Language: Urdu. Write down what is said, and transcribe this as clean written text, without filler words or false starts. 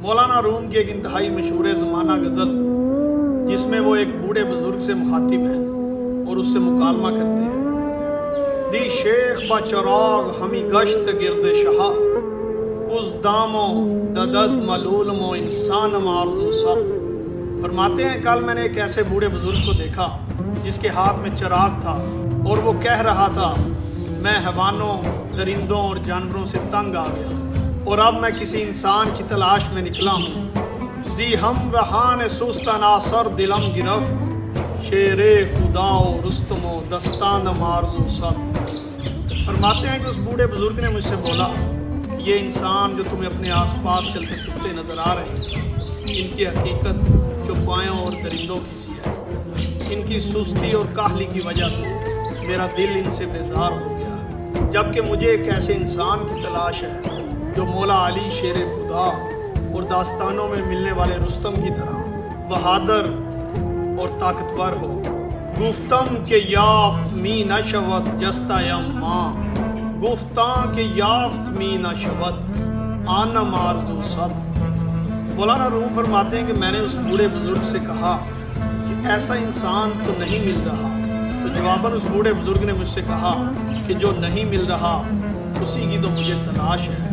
مولانا روم کی ایک انتہائی مشہور زمانہ غزل جس میں وہ ایک بوڑھے بزرگ سے مخاطب ہیں اور اس سے مکالمہ کرتے ہیں۔ دی شیخ با چراغ ہمی گشت گرد شہا کز دامو ددد ملولم و انسان مارزو سخت۔ فرماتے ہیں کل میں نے ایک ایسے بوڑھے بزرگ کو دیکھا جس کے ہاتھ میں چراغ تھا اور وہ کہہ رہا تھا میں حیوانوں، درندوں اور جانوروں سے تنگ آ گیا اور اب میں کسی انسان کی تلاش میں نکلا ہوں۔ زی ہم رہان سست ناصر دلم گرفت شیر خدا و رستم و دستان مارزو ست۔ فرماتے ہیں کہ اس بوڑھے بزرگ نے مجھ سے بولا یہ انسان جو تمہیں اپنے آس پاس چلتے پھرتے نظر آ رہے ہیں ان کی حقیقت چوپایوں اور درندوں کی سی ہے۔ ان کی سستی اور کاہلی کی وجہ سے میرا دل ان سے بیزار ہو گیا، جبکہ مجھے ایک ایسے انسان کی تلاش ہے جو مولا علی شیر خدا اور داستانوں میں ملنے والے رستم کی طرح بہادر اور طاقتور ہو۔ گفتم کہ یافت می نشود جستایم ماں گفتاں کہ یافت می نشود آنم آرزو ست۔ مولانا روم فرماتے ہیں کہ میں نے اس بوڑھے بزرگ سے کہا کہ ایسا انسان تو نہیں مل رہا، تو جواباً اس بوڑھے بزرگ نے مجھ سے کہا کہ جو نہیں مل رہا اسی کی تو مجھے تلاش ہے۔